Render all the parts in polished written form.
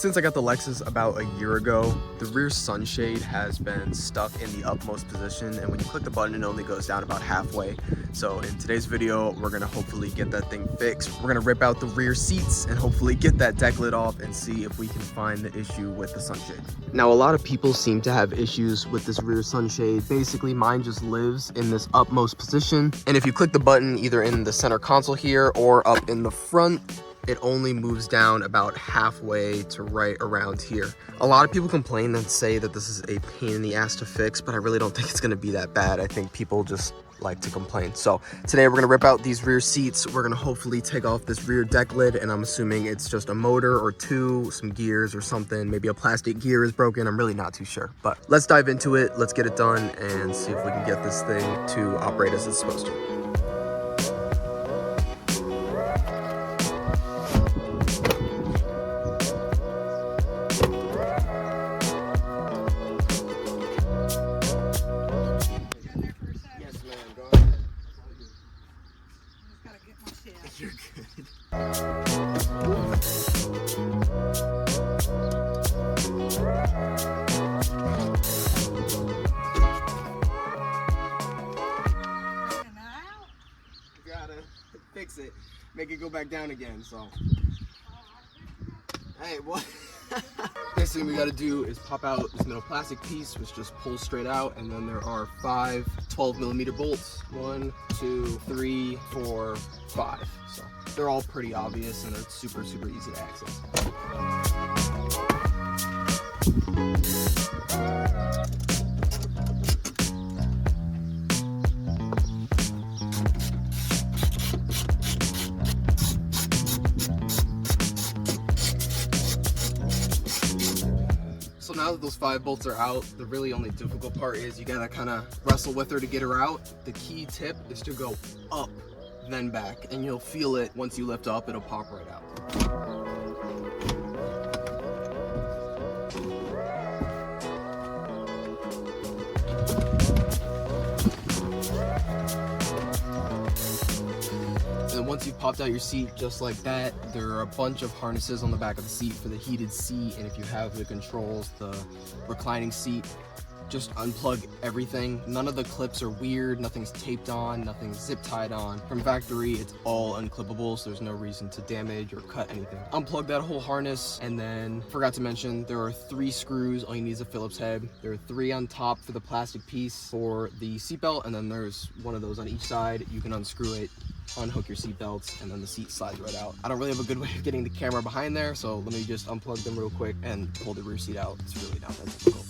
Since I got the Lexus about a year ago, the rear sunshade has been stuck in the upmost position, and when you click the button it only goes down about halfway. So in today's video we're gonna hopefully get that thing fixed. We're gonna rip out the rear seats and hopefully get that deck lid off and see if we can find the issue with the sunshade. Now a lot of people seem to have issues with this rear sunshade. Basically mine just lives in this upmost position, and if you click the button either in the center console here or up in the front, it only moves down about halfway to right around here. A lot of people complain and say that this is a pain in the ass to fix, but I really don't think it's gonna be that bad. I think people just like to complain. So today we're gonna rip out these rear seats. We're gonna hopefully take off this rear deck lid, and I'm assuming it's just a motor or two, some gears or something. Maybe a plastic gear is broken. I'm really not too sure, but let's dive into it. Let's get it done and see if we can get this thing to operate as it's supposed to. You're good. Gotta fix it, make it go back down again, so. Hey, what? Next thing we gotta do is pop out this middle plastic piece, which just pulls straight out, and then there are 5 12mm bolts. 1, 2, 3, 4, 5. So they're all pretty obvious and they're super easy to access. So now that those 5 bolts are out, the really only difficult part is you gotta kind of wrestle with her to get her out. The key tip is to go up, then back, and you'll feel it once you lift up, it'll pop right out. And once you've popped out your seat just like that, there are a bunch of harnesses on the back of the seat for the heated seat, and if you have the controls, the reclining seat, just unplug everything. None of the clips are weird, nothing's taped on, nothing's zip tied on. From factory, it's all unclippable, so there's no reason to damage or cut anything. Unplug that whole harness, and then forgot to mention, there are 3 screws. All you need is a Phillips head. There are 3 on top for the plastic piece for the seatbelt, and then there's one of those on each side. You can unscrew it, unhook your seat belts, and then the seat slides right out. I don't really have a good way of getting the camera behind there, so let me just unplug them real quick and pull the rear seat out. It's really not that difficult.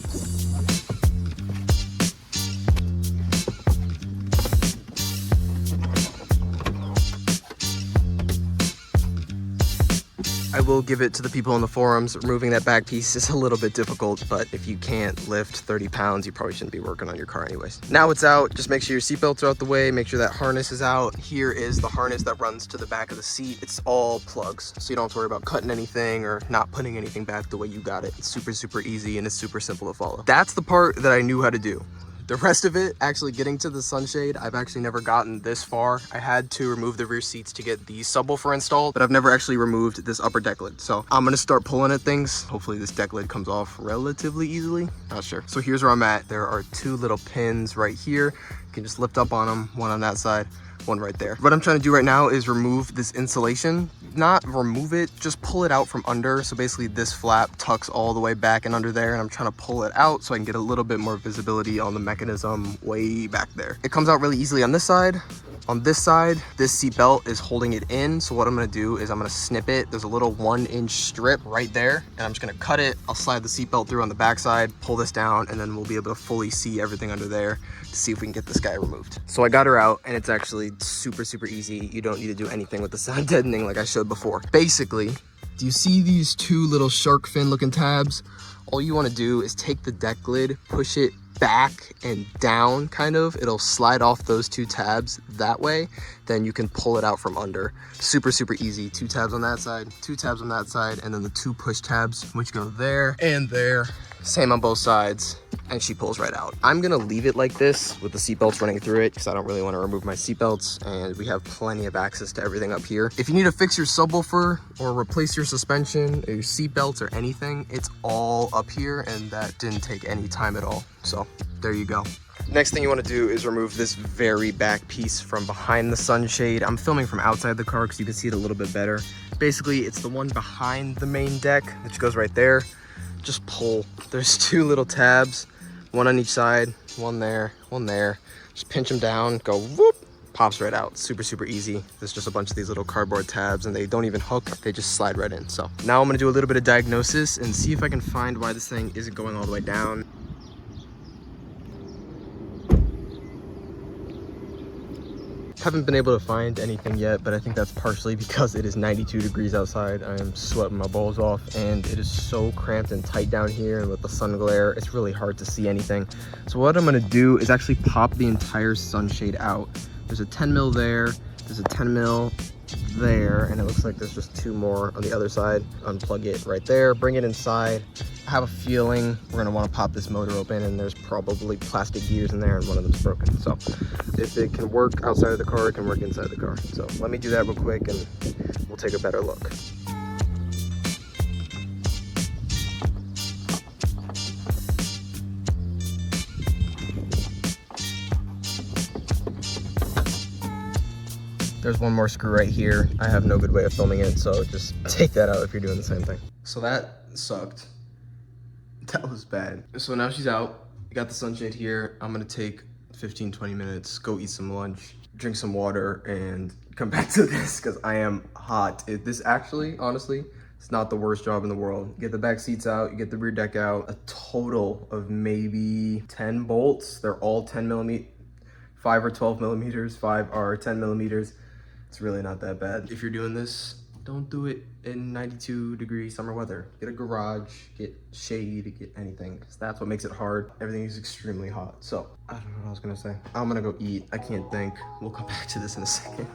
I will give it to the people in the forums, removing that back piece is a little bit difficult, but if you can't lift 30 pounds, you probably shouldn't be working on your car anyways. Now it's out, just make sure your seatbelts are out the way, make sure that harness is out. Here is the harness that runs to the back of the seat. It's all plugs, so you don't have to worry about cutting anything or not putting anything back the way you got it. It's super easy and it's super simple to follow. That's the part that I knew how to do. The rest of it, actually getting to the sunshade, I've actually never gotten this far. I had to remove the rear seats to get the subwoofer installed, but I've never actually removed this upper deck lid. So I'm gonna start pulling at things. Hopefully this deck lid comes off relatively easily. Not sure. So here's where I'm at. There are 2 little pins right here. You can just lift up on them, one on that side, one right there. What I'm trying to do right now is remove this insulation. Not remove it, just pull it out from under. So basically this flap tucks all the way back and under there, and I'm trying to pull it out so I can get a little bit more visibility on the mechanism way back there. It comes out really easily on this side. On this side, this seat belt is holding it in. So what I'm gonna do is I'm gonna snip it. There's a little 1-inch strip right there, and I'm just gonna cut it. I'll slide the seat belt through on the back side, pull this down, and then we'll be able to fully see everything under there to see if we can get this guy removed. So I got her out, and it's actually super easy. You don't need to do anything with the sound deadening like I showed before. Basically, do you see these 2 little shark fin looking tabs? All you wanna do is take the deck lid, push it back and down, kind of. It'll slide off those 2 tabs that way. Then you can pull it out from under. Super easy. 2 tabs on that side, 2 tabs on that side, and then the 2 push tabs, which go there and there. Same on both sides. and she pulls right out. I'm gonna leave it like this with the seatbelts running through it because I don't really want to remove my seatbelts, and we have plenty of access to everything up here. If you need to fix your subwoofer or replace your suspension or your seatbelts or anything, it's all up here, and that didn't take any time at all. So there you go. Next thing you want to do is remove this very back piece from behind the sunshade. I'm filming from outside the car because you can see it a little bit better. Basically, it's the one behind the main deck, which goes right there. Just pull. There's two little tabs, one on each side, one there, one there. Just pinch them down, go whoop, pops right out. Super, super easy. There's just a bunch of these little cardboard tabs, and they don't even hook. They just slide right in. So now I'm going to do a little bit of diagnosis and see if I can find why this thing isn't going all the way down. Haven't been able to find anything yet, but I think that's partially because it is 92 degrees outside. I am sweating my balls off, and it is so cramped and tight down here, and with the sun glare, it's really hard to see anything. So what I'm gonna do is actually pop the entire sunshade out. There's a 10 mil there, there's a 10 mil there, and it looks like there's just two more on the other side. Unplug it right there, bring it inside. I have a feeling we're gonna wanna pop this motor open, and there's probably plastic gears in there, and one of them's broken. So if it can work outside of the car, it can work inside the car. So let me do that real quick, and we'll take a better look. There's one more screw right here. I have no good way of filming it, so just take that out if you're doing the same thing. So that sucked. That was bad. So now she's out. You got the sunshade here. I'm gonna take 15-20 minutes, go eat some lunch, drink some water, and come back to this because I am hot. This actually, honestly, it's not the worst job in the world. You get the back seats out, you get the rear deck out, a total of maybe 10 bolts. They're all 10 millimeter, 5 or 12 millimeters, 5 are 10 millimeters. It's really not that bad. If you're doing this, don't do it in 92-degree summer weather. Get a garage, get shade, get anything, because that's what makes it hard. Everything is extremely hot. So I don't know what I was gonna say. I'm gonna go eat. I can't think. We'll come back to this in a second.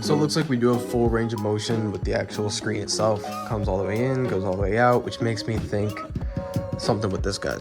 So it looks like we do have full range of motion with the actual screen itself. Comes all the way in, goes all the way out, which makes me think something with this guy.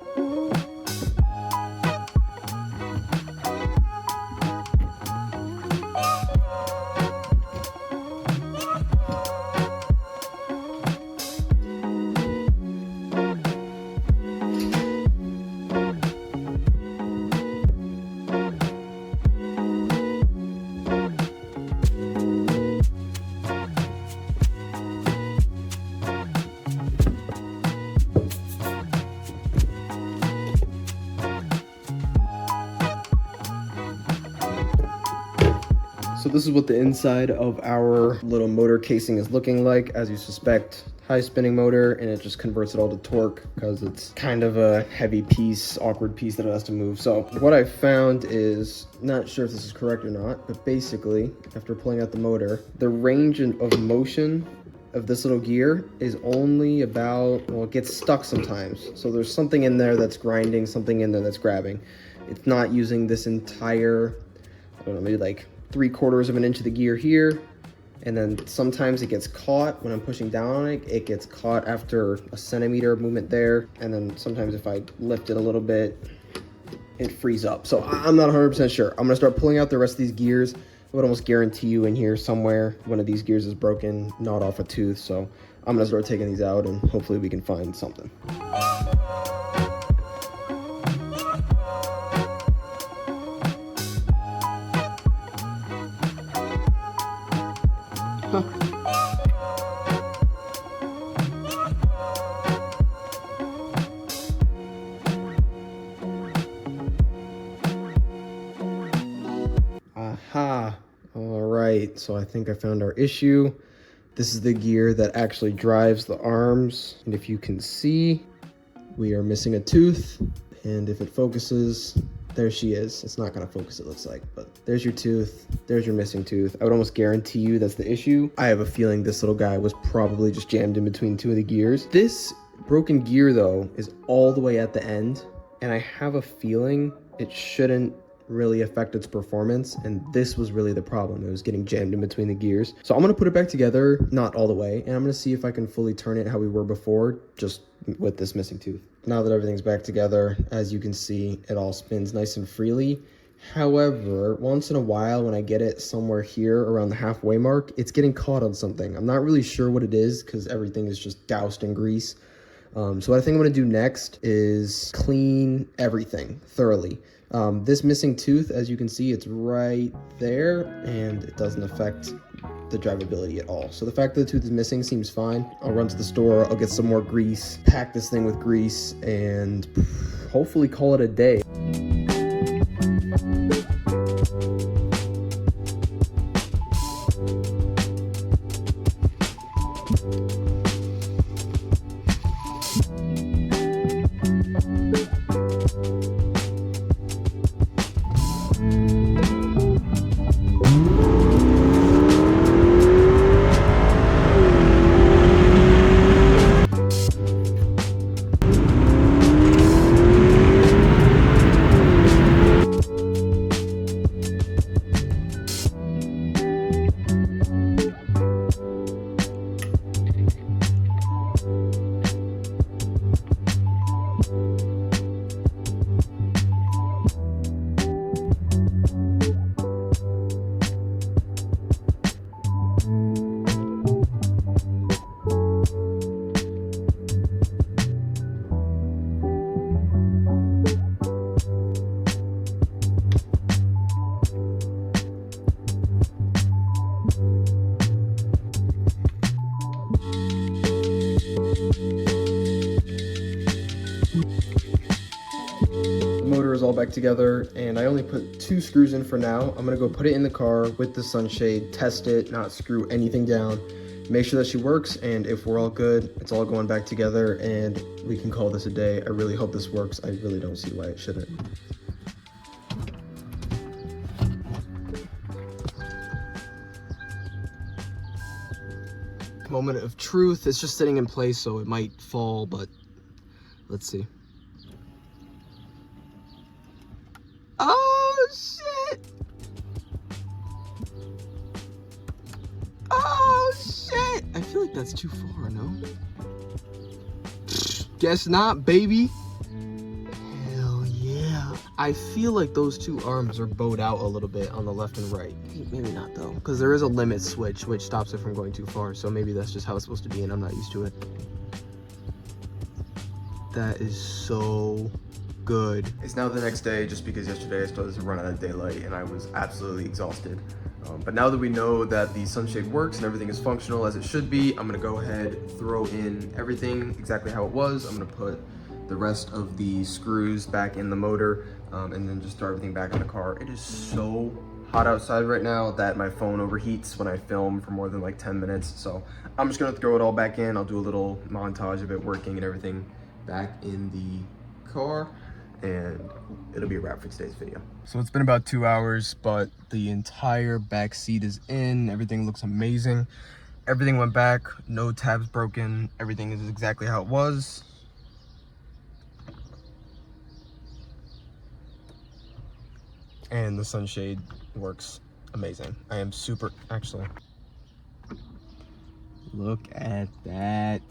So this is what the inside of our little motor casing is looking like. As you suspect, high spinning motor, and it just converts it all to torque because it's kind of a heavy piece, awkward piece that it has to move. So what I found is, not sure if this is correct or not, but basically after pulling out the motor, the range of motion of this little gear is only about, well, it gets stuck sometimes. So there's something in there that's grinding, something in there that's grabbing. It's not using this entire, I don't know, maybe like 3/4 of an inch of the gear here, and then sometimes it gets caught when I'm pushing down on it. It gets caught after a centimeter of movement there, and then sometimes if I lift it a little bit, it frees up. So I'm not 100% sure. I'm gonna start pulling out the rest of these gears. I would almost guarantee you in here somewhere one of these gears is broken, not off a tooth. So I'm gonna start taking these out, and hopefully we can find something. Aha. All right, so I think I found our issue. This is the gear that actually drives the arms, and if you can see, we are missing a tooth, and if it focuses, there she is. It's not gonna focus, it looks like, but there's your tooth, there's your missing tooth. I would almost guarantee you that's the issue. I have a feeling this little guy was probably just jammed in between two of the gears. This broken gear though is all the way at the end, and I have a feeling it shouldn't really affect its performance, and this was really the problem. It was getting jammed in between the gears. So I'm gonna put it back together, not all the way, and I'm gonna see if I can fully turn it how we were before, just with this missing tooth. Now that everything's back together, as you can see, it all spins nice and freely. However, once in a while when I get it somewhere here around the halfway mark, it's getting caught on something. I'm not really sure what it is because everything is just doused in grease. So what I think I'm gonna do next is clean everything thoroughly. This missing tooth, as you can see, it's right there, and it doesn't affect the drivability at all. So the fact that the tooth is missing seems fine. I'll run to the store, I'll get some more grease, pack this thing with grease, and hopefully call it a day. Motor is all back together, and I only put 2 screws in for now. I'm gonna go put it in the car with the sunshade, test it, not screw anything down, make sure that she works, and if we're all good, it's all going back together and we can call this a day. I really hope this works. I really don't see why it shouldn't. Moment of truth. It's just sitting in place, so it might fall, but let's see. Oh shit! Oh shit! I feel like that's too far, no? Guess not, baby. Hell yeah. I feel like those 2 arms are bowed out a little bit on the left and right. Maybe not though, because there is a limit switch which stops it from going too far, so maybe that's just how it's supposed to be and I'm not used to it. That is so good. It's now the next day, just because yesterday I started to run out of daylight and I was absolutely exhausted. But now that we know that the sunshade works and everything is functional as it should be, I'm gonna go ahead, throw in everything exactly how it was. I'm gonna put the rest of the screws back in the motor, and then just throw everything back in the car. It is so hot outside right now that my phone overheats when I film for more than like 10 minutes. So I'm just gonna throw it all back in. I'll do a little montage of it working and everything back in the car, and it'll be a wrap for today's video. So it's been about 2 hours, but the entire back seat is in. Everything looks amazing. Everything went back, no tabs broken. Everything is exactly how it was. And the sunshade works amazing. I am super, actually, look at that.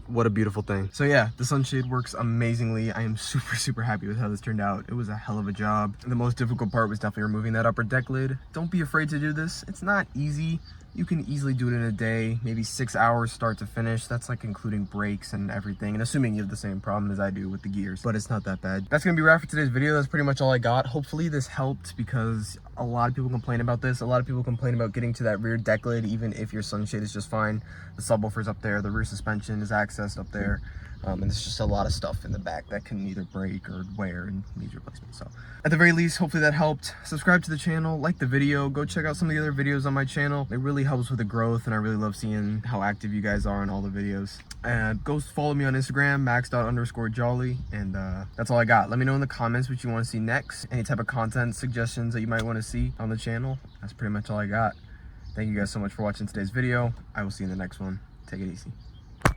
What a beautiful thing. So yeah, the sunshade works amazingly. I am super happy with how this turned out. It was a hell of a job. The most difficult part was definitely removing that upper deck lid. Don't be afraid to do this. It's not easy. You can easily do it in a day, maybe 6 hours start to finish. That's like including brakes and everything, and assuming you have the same problem as I do with the gears, but it's not that bad. That's gonna be wrap for today's video. That's pretty much all I got. Hopefully this helped, because a lot of people complain about this. A lot of people complain about getting to that rear deck lid, even if your sunshade is just fine. The subwoofer's up there, the rear suspension is accessed up there. And there's just a lot of stuff in the back that can either break or wear and needs replacement. So at the very least, hopefully that helped. Subscribe to the channel, like the video, go check out some of the other videos on my channel. It really helps with the growth, and I really love seeing how active you guys are in all the videos. And go follow me on Instagram, max._Jolley, and that's all I got. Let me know in the comments what you want to see next, any type of content suggestions that you might want to see on the channel. That's pretty much all I got. Thank you guys so much for watching today's video. I will see you in the next one. Take it easy.